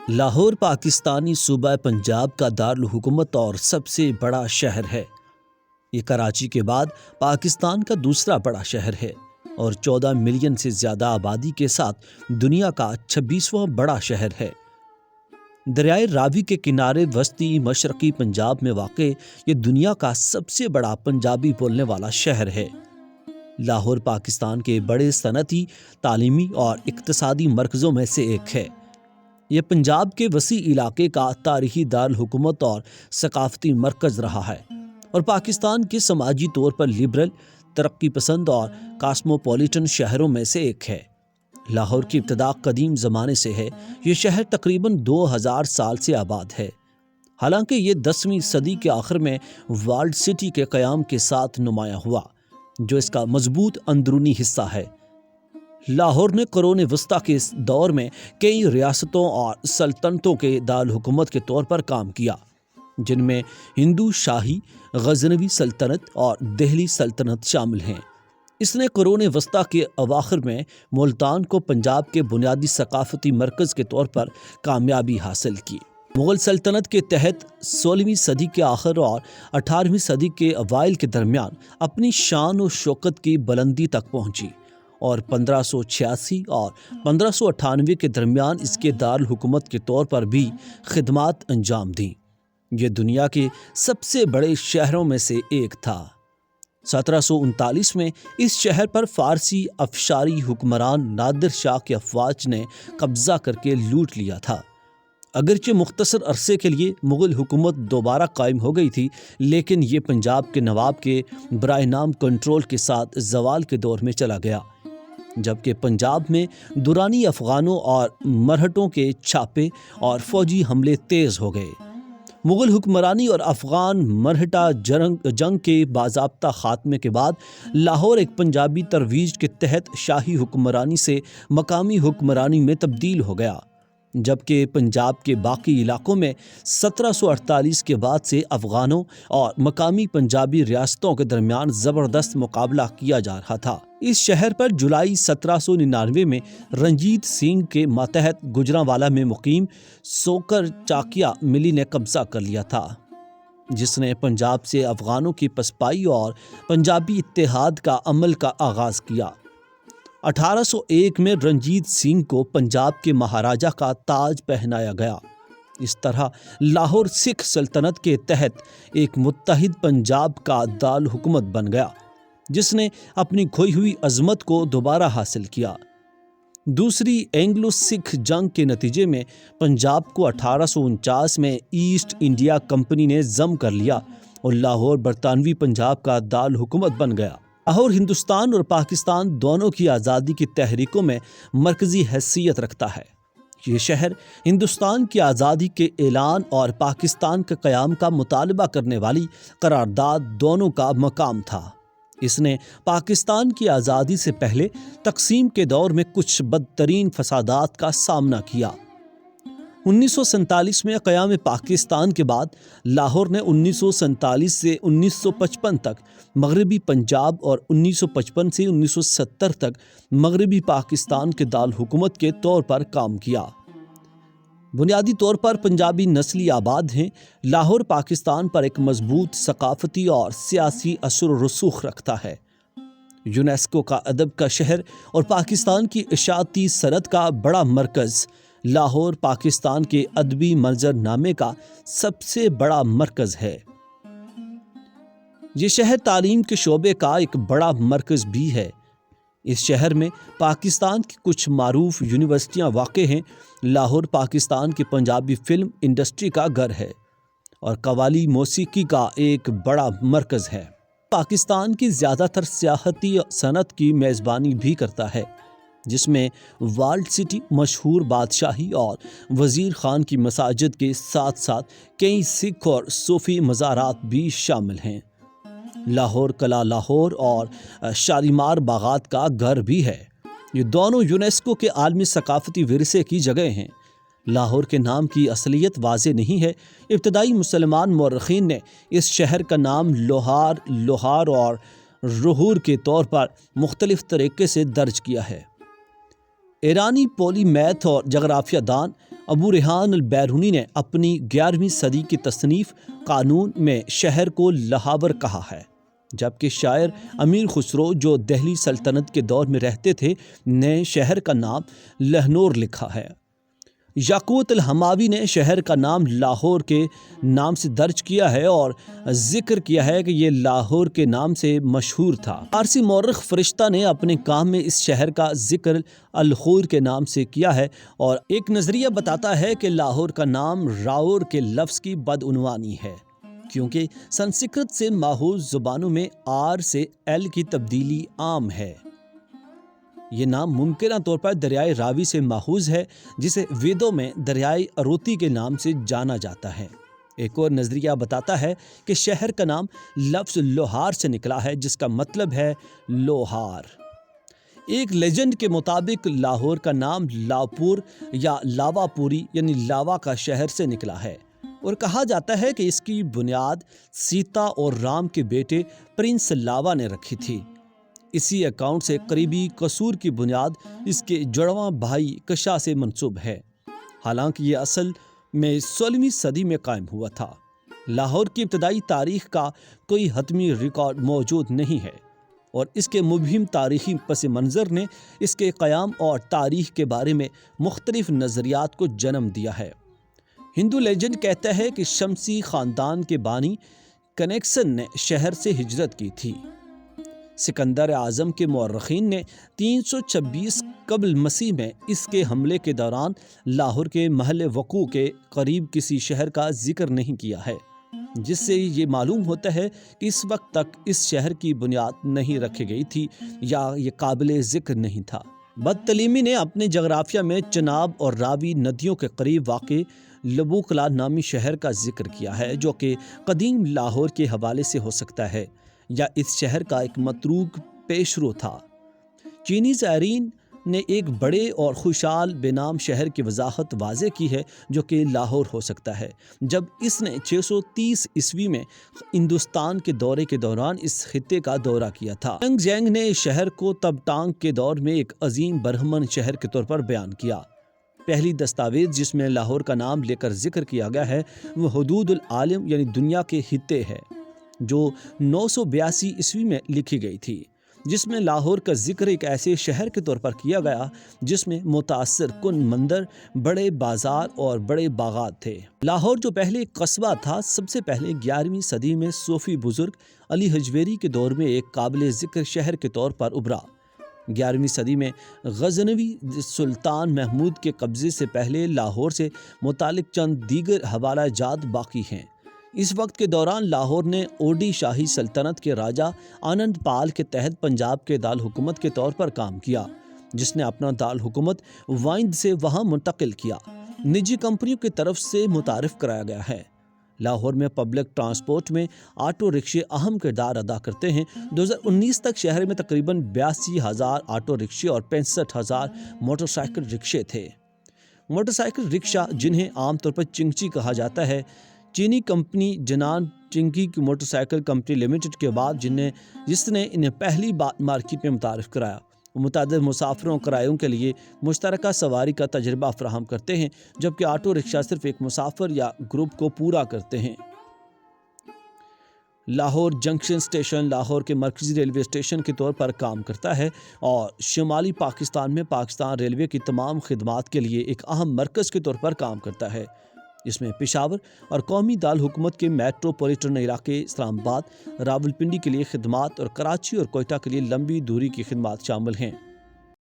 لاہور پاکستانی صوبہ پنجاب کا دارالحکومت اور سب سے بڑا شہر ہے۔ یہ کراچی کے بعد پاکستان کا دوسرا بڑا شہر ہے اور 14 ملین سے زیادہ آبادی کے ساتھ دنیا کا 26واں بڑا شہر ہے۔ دریائے راوی کے کنارے وسطی مشرقی پنجاب میں واقع یہ دنیا کا سب سے بڑا پنجابی بولنے والا شہر ہے۔ لاہور پاکستان کے بڑے صنعتی، تعلیمی اور اقتصادی مرکزوں میں سے ایک ہے۔ یہ پنجاب کے وسیع علاقے کا تاریخی دارالحکومت اور ثقافتی مرکز رہا ہے اور پاکستان کے سماجی طور پر لبرل، ترقی پسند اور کاسموپولیٹن شہروں میں سے ایک ہے۔ لاہور کی ابتدا قدیم زمانے سے ہے۔ یہ شہر تقریباً 2000 سال سے آباد ہے، حالانکہ یہ 10ویں صدی کے آخر میں والڈ سٹی کے قیام کے ساتھ نمایاں ہوا، جو اس کا مضبوط اندرونی حصہ ہے۔ لاہور نے قرون وسطیٰ کے دور میں کئی ریاستوں اور سلطنتوں کے دارالحکومت کے طور پر کام کیا، جن میں ہندو شاہی، غزنوی سلطنت اور دہلی سلطنت شامل ہیں۔ اس نے قرون وسطیٰ کے اواخر میں ملتان کو پنجاب کے بنیادی ثقافتی مرکز کے طور پر کامیابی حاصل کی۔ مغل سلطنت کے تحت 16ویں صدی کے آخر اور 18ویں صدی کے اوائل کے درمیان اپنی شان و شوکت کی بلندی تک پہنچی اور 1586 اور 1598 کے درمیان اس کے دارالحکومت کے طور پر بھی خدمات انجام دیں۔ یہ دنیا کے سب سے بڑے شہروں میں سے ایک تھا۔ 1739 میں اس شہر پر فارسی افشاری حکمران نادر شاہ کی افواج نے قبضہ کر کے لوٹ لیا تھا۔ اگرچہ مختصر عرصے کے لیے مغل حکومت دوبارہ قائم ہو گئی تھی، لیکن یہ پنجاب کے نواب کے برائے نام کنٹرول کے ساتھ زوال کے دور میں چلا گیا، جبکہ پنجاب میں دورانی افغانوں اور مرہٹوں کے چھاپے اور فوجی حملے تیز ہو گئے۔ مغل حکمرانی اور افغان مرہٹہ جنگ کے باضابطہ خاتمے کے بعد لاہور ایک پنجابی ترویج کے تحت شاہی حکمرانی سے مقامی حکمرانی میں تبدیل ہو گیا، جبکہ پنجاب کے باقی علاقوں میں 1748 کے بعد سے افغانوں اور مقامی پنجابی ریاستوں کے درمیان زبردست مقابلہ کیا جا رہا تھا۔ اس شہر پر جولائی 1799 میں رنجیت سنگھ کے ماتحت گجرانوالہ میں مقیم سوکر چاکیا ملی نے قبضہ کر لیا تھا، جس نے پنجاب سے افغانوں کی پسپائی اور پنجابی اتحاد کا عمل کا آغاز کیا۔ 1801 میں رنجیت سنگھ کو پنجاب کے مہاراجہ کا تاج پہنایا گیا۔ اس طرح لاہور سکھ سلطنت کے تحت ایک متحد پنجاب کا دارالحکومت بن گیا، جس نے اپنی کھوئی ہوئی عظمت کو دوبارہ حاصل کیا۔ دوسری اینگلو سکھ جنگ کے نتیجے میں پنجاب کو 1849 میں ایسٹ انڈیا کمپنی نے ضم کر لیا اور لاہور برطانوی پنجاب کا دارالحکومت بن گیا۔ لاہور ہندوستان اور پاکستان دونوں کی آزادی کی تحریکوں میں مرکزی حیثیت رکھتا ہے۔ یہ شہر ہندوستان کی آزادی کے اعلان اور پاکستان کے قیام کا مطالبہ کرنے والی قرارداد دونوں کا مقام تھا۔ اس نے پاکستان کی آزادی سے پہلے تقسیم کے دور میں کچھ بدترین فسادات کا سامنا کیا۔ 1947 میں قیام پاکستان کے بعد لاہور نے 1947 سے 1955 تک مغربی پنجاب اور 1955 سے 1970 تک مغربی پاکستان کے دارالحکومت کے طور پر کام کیا۔ بنیادی طور پر پنجابی نسلی آباد ہیں۔ لاہور پاکستان پر ایک مضبوط ثقافتی اور سیاسی اثر و رسوخ رکھتا ہے۔ یونیسکو کا ادب کا شہر اور پاکستان کی اشاعتی صنعت کا بڑا مرکز، لاہور پاکستان کے ادبی منظر نامے کا سب سے بڑا مرکز ہے۔ یہ شہر تعلیم کے شعبے کا ایک بڑا مرکز بھی ہے۔ اس شہر میں پاکستان کی کچھ معروف یونیورسٹیاں واقع ہیں۔ لاہور پاکستان کی پنجابی فلم انڈسٹری کا گھر ہے اور قوالی موسیقی کا ایک بڑا مرکز ہے۔ پاکستان کی زیادہ تر سیاحتی صنعت کی میزبانی بھی کرتا ہے، جس میں والڈ سٹی، مشہور بادشاہی اور وزیر خان کی مساجد کے ساتھ ساتھ کئی سکھ اور صوفی مزارات بھی شامل ہیں۔ لاہور قلعہ لاہور اور شالیمار باغات کا گھر بھی ہے۔ یہ دونوں یونیسکو کے عالمی ثقافتی ورثے کی جگہ ہیں۔ لاہور کے نام کی اصلیت واضح نہیں ہے۔ ابتدائی مسلمان مورخین نے اس شہر کا نام لوہار اور رہور کے طور پر مختلف طریقے سے درج کیا ہے۔ ایرانی پولی میتھ اور جغرافیہ دان ابو ریحان البیرونی نے اپنی 11ویں صدی کی تصنیف قانون میں شہر کو لاہور کہا ہے، جبکہ شاعر امیر خسرو جو دہلی سلطنت کے دور میں رہتے تھے نے شہر کا نام لہنور لکھا ہے۔ یاقوت الحماوی نے شہر کا نام لاہور کے نام سے درج کیا ہے اور ذکر کیا ہے کہ یہ لاہور کے نام سے مشہور تھا۔ فارسی مورخ فرشتہ نے اپنے کام میں اس شہر کا ذکر الخور کے نام سے کیا ہے، اور ایک نظریہ بتاتا ہے کہ لاہور کا نام راور کے لفظ کی بدعنوانی ہے، کیونکہ سنسکرت سے ماخوذ زبانوں میں آر سے ایل کی تبدیلی عام ہے۔ یہ نام ممکنہ طور پر دریائے راوی سے ماخوذ ہے، جسے ویدوں میں دریائے اروتی کے نام سے جانا جاتا ہے۔ ایک اور نظریہ بتاتا ہے کہ شہر کا نام لفظ لوہار سے نکلا ہے، جس کا مطلب ہے لوہار۔ ایک لیجنڈ کے مطابق لاہور کا نام لاپور یا لاوا پوری یعنی لاوا کا شہر سے نکلا ہے، اور کہا جاتا ہے کہ اس کی بنیاد سیتا اور رام کے بیٹے پرنس لاوا نے رکھی تھی۔ اسی اکاؤنٹ سے قریبی قصور کی بنیاد اس کے جڑواں بھائی کشا سے منسوب ہے، حالانکہ یہ اصل میں 16ویں صدی میں قائم ہوا تھا۔ لاہور کی ابتدائی تاریخ کا کوئی حتمی ریکارڈ موجود نہیں ہے، اور اس کے مبہم تاریخی پس منظر نے اس کے قیام اور تاریخ کے بارے میں مختلف نظریات کو جنم دیا ہے۔ ہندو لیجنڈ کہتا ہے کہ شمسی خاندان کے بانی کنیکسن نے شہر سے ہجرت کی تھی۔ سکندر اعظم کے مورخین نے 326 قبل مسیح میں اس کے حملے کے دوران لاہور کے محل وقوع کے قریب کسی شہر کا ذکر نہیں کیا ہے، جس سے یہ معلوم ہوتا ہے کہ اس وقت تک اس شہر کی بنیاد نہیں رکھی گئی تھی یا یہ قابل ذکر نہیں تھا۔ بدتلیمی نے اپنے جغرافیہ میں چناب اور راوی ندیوں کے قریب واقع لبوکلا نامی شہر کا ذکر کیا ہے، جو کہ قدیم لاہور کے حوالے سے ہو سکتا ہے یا اس شہر کا ایک متروک پیشرو تھا۔ چینی زائرین نے ایک بڑے اور خوشحال بے نام شہر کی وضاحت واضح کی ہے، جو کہ لاہور ہو سکتا ہے، جب اس نے 630 عیسوی میں ہندوستان کے دورے کے دوران اس خطے کا دورہ کیا تھا۔ ینگ زینگ نے اس شہر کو تب ٹانگ کے دور میں ایک عظیم برہمن شہر کے طور پر بیان کیا۔ پہلی دستاویز جس میں لاہور کا نام لے کر ذکر کیا گیا ہے وہ حدود العالم یعنی دنیا کے خطے ہے، جو 982 عیسوی میں لکھی گئی تھی، جس میں لاہور کا ذکر ایک ایسے شہر کے طور پر کیا گیا جس میں متاثر کن مندر، بڑے بازار اور بڑے باغات تھے۔ لاہور جو پہلے ایک قصبہ تھا، سب سے پہلے 11ویں صدی میں صوفی بزرگ علی حجویری کے دور میں ایک قابل ذکر شہر کے طور پر ابھرا۔ 11ویں صدی میں غزنوی سلطان محمود کے قبضے سے پہلے لاہور سے متعلق چند دیگر حوالہ جات باقی ہیں۔ اس وقت کے دوران لاہور نے اوڈی شاہی سلطنت کے راجہ آنند پال کے تحت پنجاب کے دارالحکومت کے طور پر کام کیا، جس نے اپنا دارالحکومت وائند سے وہاں منتقل کیا۔ نجی کمپنیوں کی طرف سے متعارف کرایا گیا ہے۔ لاہور میں پبلک ٹرانسپورٹ میں آٹو رکشے اہم کردار ادا کرتے ہیں۔ 2019 تک شہر میں تقریباً 82,000 آٹو رکشے اور 65,000 موٹر سائیکل رکشے تھے۔ موٹر سائیکل رکشہ، جنہیں عام طور پر چنگچی کہا جاتا ہے، چینی کمپنی جنان چنگی کی موٹر سائیکل کمپنی لمیٹڈ کے بعد جس نے انہیں پہلی بار مارکیٹ میں متعارف کرایا۔ وہ متعدد مسافروں کرایوں کے لیے مشترکہ سواری کا تجربہ فراہم کرتے ہیں، جبکہ آٹو رکشہ صرف ایک مسافر یا گروپ کو پورا کرتے ہیں۔ لاہور جنکشن اسٹیشن لاہور کے مرکزی ریلوے اسٹیشن کے طور پر کام کرتا ہے اور شمالی پاکستان میں پاکستان ریلوے کی تمام خدمات کے لیے ایک اہم مرکز کے طور پر کام کرتا ہے۔ اس میں پشاور اور قومی دارالحکومت کے میٹروپولیٹن علاقے اسلام آباد، راولپنڈی کے لیے خدمات اور کراچی اور کوئٹہ کے لیے لمبی دوری کی خدمات شامل ہیں۔